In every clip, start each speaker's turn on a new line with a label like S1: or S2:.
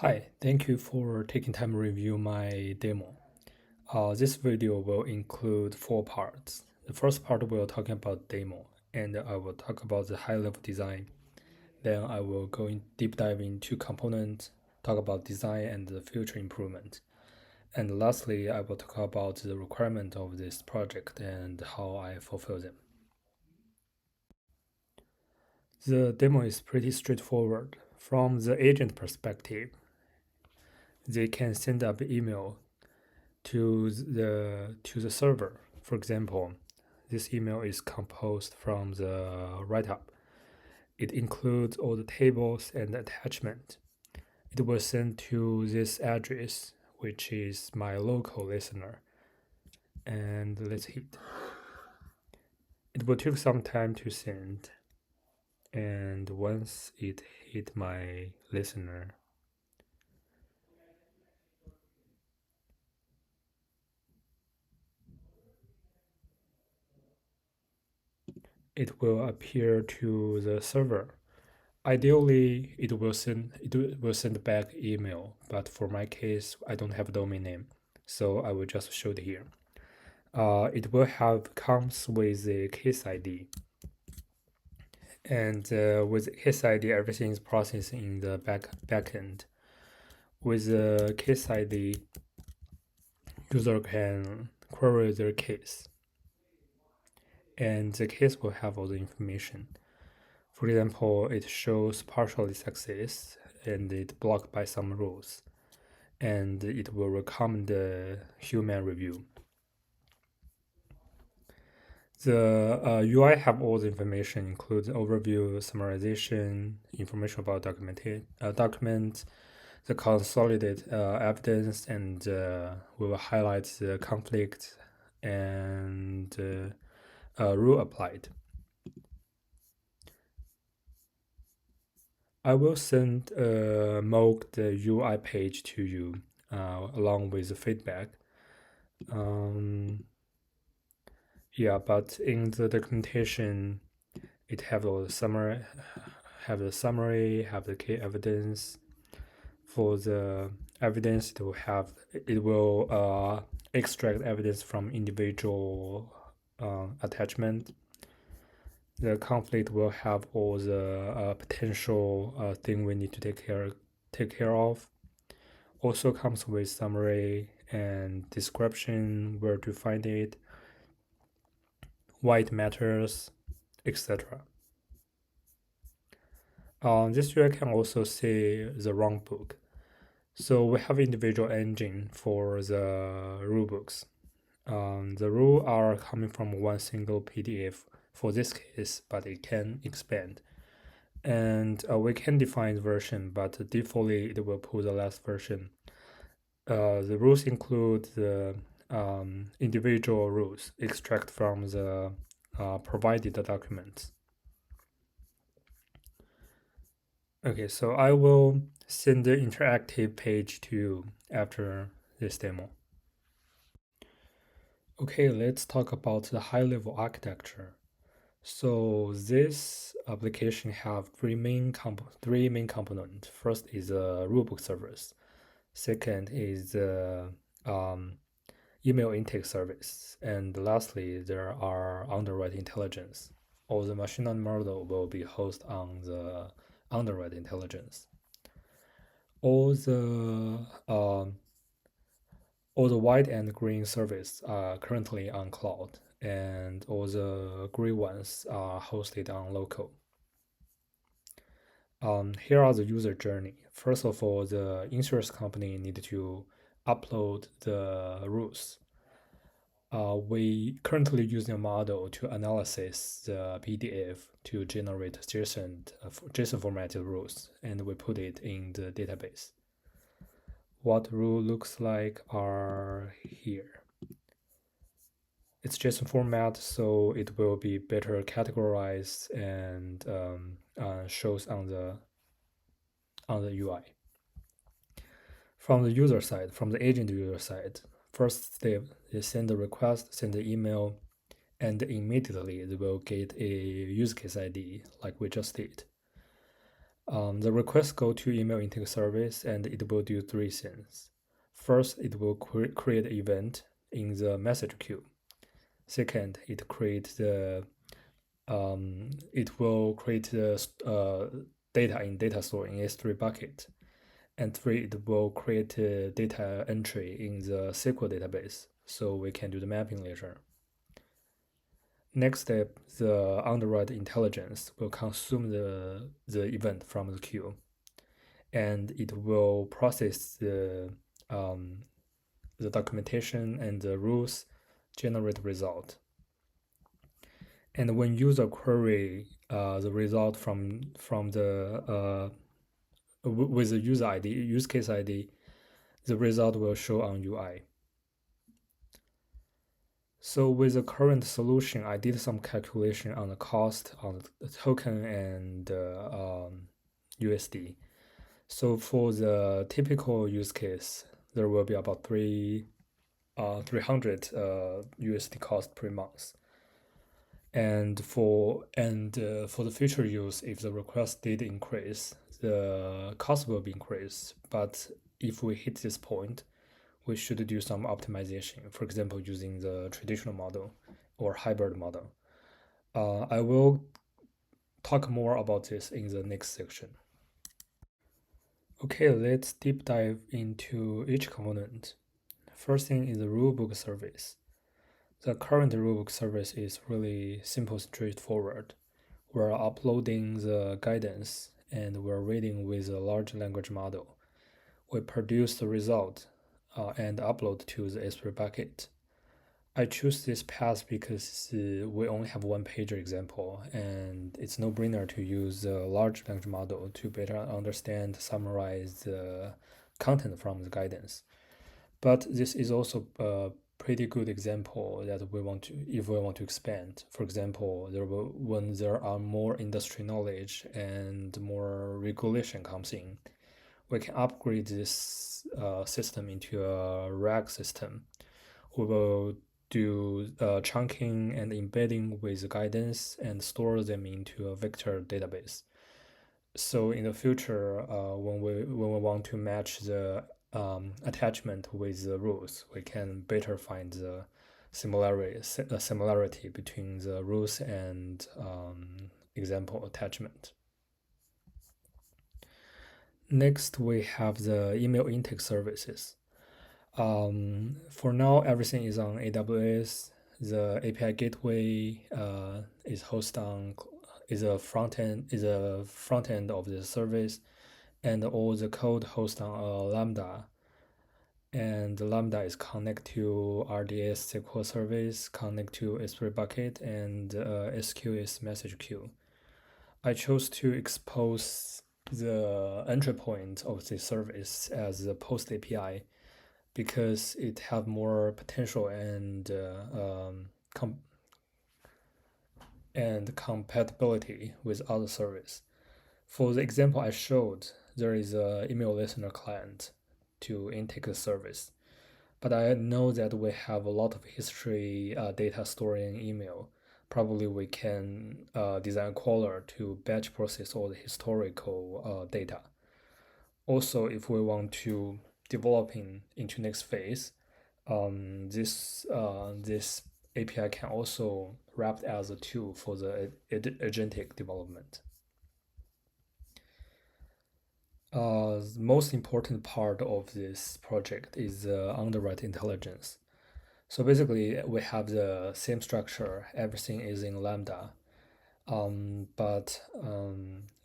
S1: Hi, thank you for taking time to review my demo. This video will include 4 parts. The first part will talking about demo, and I will talk about the high-level design. Then I will go in deep dive into components, talk about design and the future improvement. And lastly, I will talk about the requirement of this project and how I fulfill them. The demo is pretty straightforward. From the agent perspective, they can send up email to the server. For example, this email is composed from the write-up. It includes all the tables and attachment. It will send to this address, which is my local listener. And let's hit. It will take some time to send. And once it hit my listener, it will appear to the server. Ideally, it will send back email, but for my case, I don't have a domain name, so I will just show it here. It will have comes with a case ID, and with case ID, everything is processed in the backend. With the case ID, user can query their case, and the case will have all the information. For example, it shows partially success and it blocked by some rules, and it will recommend the human review. The UI have all the information, includes overview, summarization, information about documents, the consolidated evidence, and we will highlight the conflict and rule applied. I will send a mocked UI page to you along with the feedback. Yeah, but in the documentation, it have the summary, have the key evidence. For the evidence, it will extract evidence from individual attachment. The conflict will have all the potential thing we need to take care of. Also comes with summary and description, where to find it, why it matters, etc. This UI can also see the wrong book. So we have individual engine for the rule books. The rules are coming from one single PDF for this case, but it can expand. And we can define the version, but defaultly it will pull the last version. The rules include the individual rules extract from the provided documents. Okay, so I will send the interactive page to you after this demo. Okay, let's talk about the high-level architecture. So this application have three main components. First is a rulebook service. Second is the email intake service, and lastly there are underwriter intelligence. Or the machine learning model will be hosted on the underwriter intelligence. All the white and green service are currently on cloud, and all the gray ones are hosted on local. Here are the user journey. First of all, the insurance company need to upload the rules. We currently using a model to analyze the PDF to generate JSON formatted rules, and we put it in the database. What rule looks like are here. It's JSON format, so it will be better categorized and shows on the UI. From the user side, from the agent user side, first step is send the request, send the email, and immediately they will get a use case ID like we just did. The request go to email intake service and it will do three things. First, it will create an event in the message queue. Second, it will create the data in data store in S3 bucket. And three, it will create a data entry in the SQL database so we can do the mapping later. Next step, the underwriter intelligence will consume the event from the queue and it will process the documentation and the rules, generate result. And when user query the result from the with the user ID, use case ID, the result will show on UI. So with the current solution, I did some calculation on the cost on the token and USD. So for the typical use case, there will be about 300 USD cost per month. And for the future use, if the request did increase, the cost will be increased. But if we hit this point, we should do some optimization. For example, using the traditional model or hybrid model. I will talk more about this in the next section. Okay, let's deep dive into each component. First thing is the rulebook service. The current rulebook service is really simple, straightforward. We're uploading the guidance and we're reading with a large language model. We produce the result and upload to the S3 bucket. I choose this path because we only have one page example and it's no-brainer to use a large language model to better understand, summarize the content from the guidance. But this is also a pretty good example that if we want to expand. For example, when there are more industry knowledge and more regulation comes in, we can upgrade this system into a RAG system. We will do chunking and embedding with guidance and store them into a vector database. So in the future, when we want to match the attachment with the rules, we can better find the similarity between the rules and example attachment. Next, we have the email intake services. For now, everything is on AWS. The API gateway is hosted on is a front end of the service, and all the code hosted on Lambda. And the Lambda is connect to RDS SQL service, connect to S3 bucket, and SQS message queue. I chose to expose the entry point of the service as a post API because it have more potential and compatibility with other service. For the example I showed, there is a email listener client to intake the service, but I know that we have a lot of history data stored in email. Probably we can design a crawler to batch process all the historical data. Also, if we want to developing into next phase, this API can also wrap as a tool for the agentic development. The most important part of this project is the underwrite intelligence. So basically, we have the same structure. Everything is in Lambda, but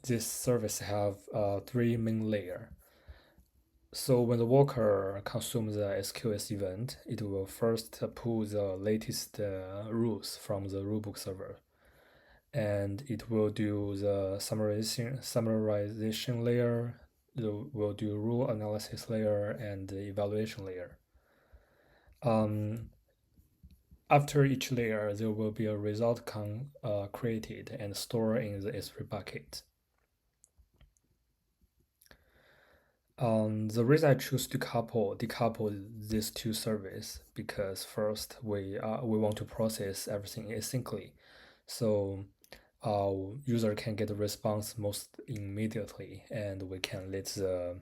S1: this service have three main layer. So when the worker consumes the SQS event, it will first pull the latest rules from the rulebook server. And it will do the summarization layer, it will do rule analysis layer, and the evaluation layer. After each layer, there will be a result created and stored in the S3 bucket. The reason I choose to decouple these two services because first we want to process everything asyncly. So user can get a response most immediately, and we can let the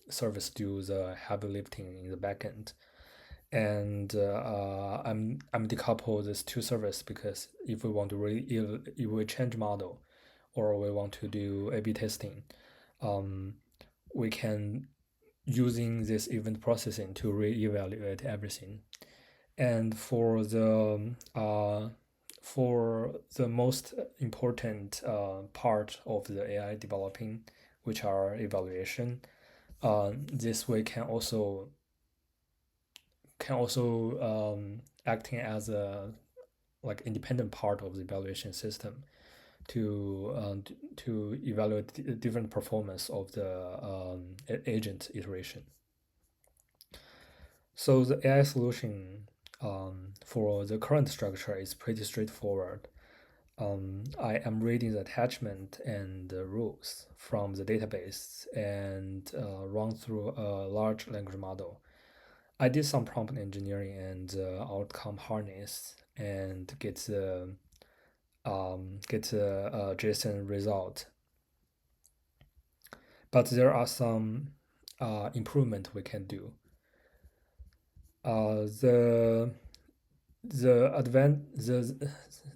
S1: service do the heavy lifting in the backend. And I'm decouple these two services because if we want to if we change model or we want to do A/B testing, um, we can using this event processing to reevaluate everything. And for the most important part of the AI developing, which are evaluation, this way can also acting as a like independent part of the evaluation system to evaluate the different performance of the agent iteration. So the AI solution for the current structure is pretty straightforward. I am reading the attachment and the rules from the database and run through a large language model. I did some prompt engineering and outcome harness and get a JSON result. But there are some improvement we can do. The the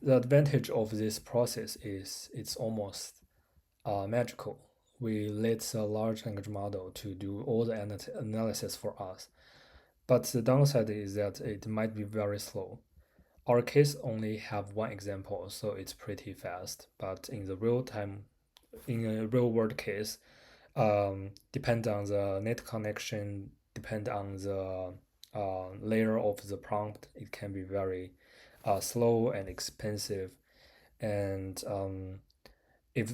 S1: advantage of this process is it's almost magical. We let the large language model to do all the analysis for us, but the downside is that it might be very slow. Our case only have one example, so it's pretty fast. But in a real world case, depend on the net connection, depend on the layer of the prompt. It can be very slow and expensive, and if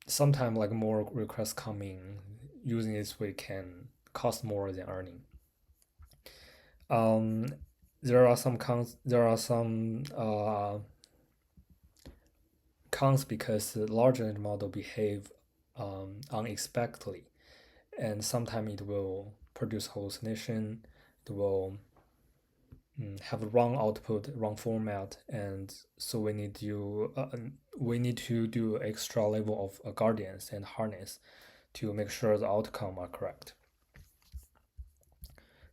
S1: sometime like more requests coming, using this way can cost more than earning. Um, there are some cons. There are some cons because the large language model behave unexpectedly, and sometimes it will produce hallucination. It will have wrong output, wrong format, and so we need to do extra level of guardians and harness to make sure the outcome are correct.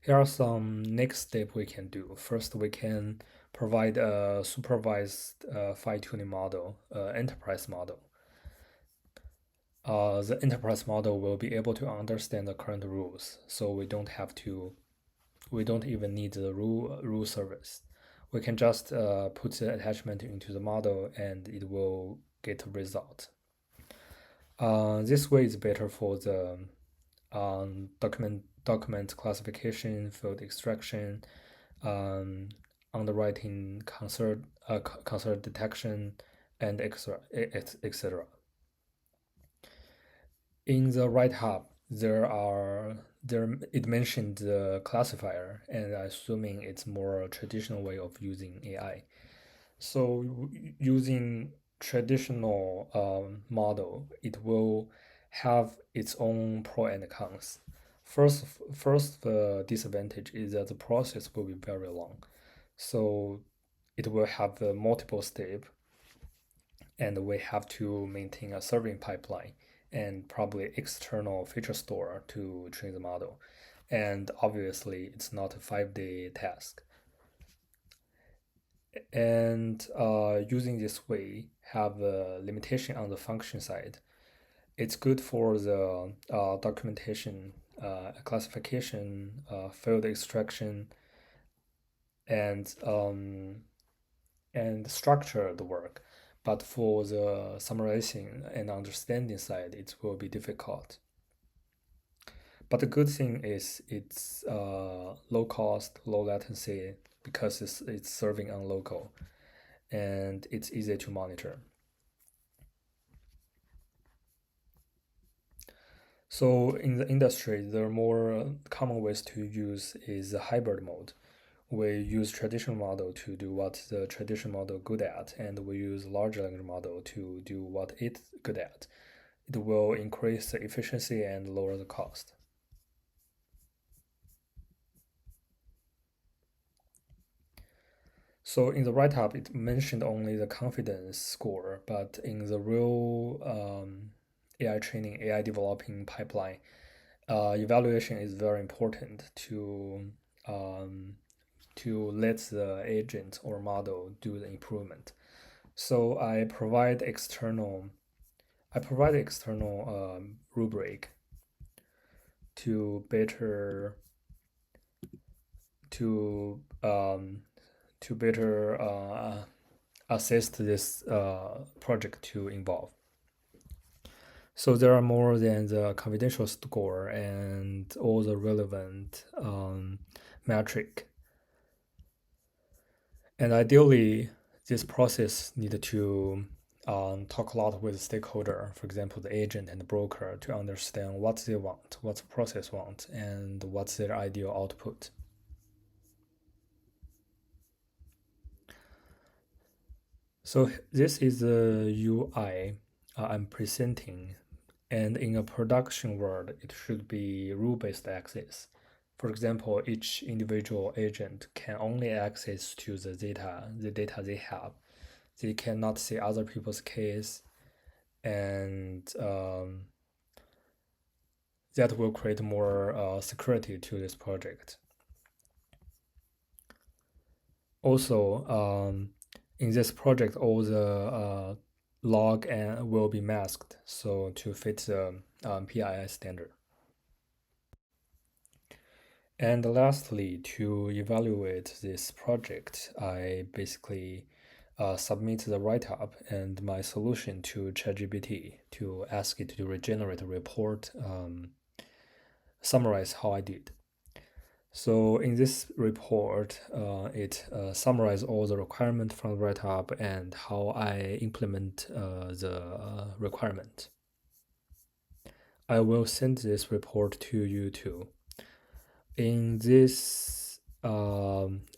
S1: Here are some next step we can do. First, we can provide a supervised fine-tuning model, enterprise model. The enterprise model will be able to understand the current rules, so we don't even need the rule service. We can just put the attachment into the model and it will get a result. This way is better for the document classification, field extraction, underwriting, concert detection, and etc. In the right hub, it mentioned the classifier, and assuming it's more traditional way of using AI. So using traditional model, it will have its own pro and cons. First, the disadvantage is that the process will be very long. So it will have multiple steps, and we have to maintain a serving pipeline and probably external feature store to train the model. And obviously, it's not a 5-day task. And using this way have a limitation on the function side. It's good for the documentation, classification, field extraction, and structured work. But for the summarizing and understanding side, it will be difficult. But the good thing is it's low cost, low latency because it's serving on local, and it's easy to monitor. So in the industry, the more common ways to use is the hybrid mode. We use traditional model to do what the traditional model good at, and we use large language model to do what it's good at. It will increase the efficiency and lower the cost. So in the write-up, it mentioned only the confidence score, but in the real AI training, AI developing pipeline, evaluation is very important um, to let the agent or model do the improvement. So I provide external rubric to better to to better assist this project to involve. So there are more than the confidential score and all the relevant metric. And ideally, this process need to talk a lot with stakeholder, for example, the agent and the broker, to understand what they want, what the process wants, and what's their ideal output. So this is the UI I'm presenting, and in a production world, it should be rule-based access. For example, each individual agent can only access to the data they have. They cannot see other people's case, and that will create more security to this project. Also, in this project, all the log and will be masked, so to fit the PII standard. And lastly, to evaluate this project, I basically submit the write-up and my solution to ChatGPT to ask it to regenerate a report, summarize how I did. So in this report, it summarizes all the requirement from the write-up and how I implement the requirement. I will send this report to you too. In this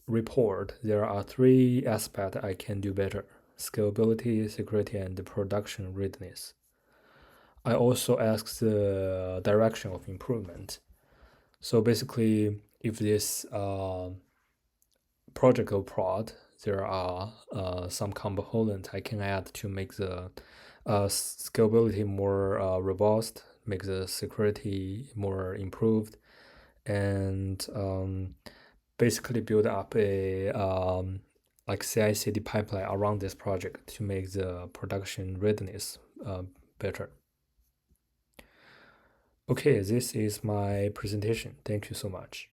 S1: report, there are 3 aspects I can do better: scalability, security, and production readiness. I also ask the direction of improvement. So basically, if this project go prod, there are some components I can add to make the scalability more robust, make the security more improved, and basically build up a like CI/CD pipeline around this project to make the production readiness better. Okay, this is my presentation. Thank you so much.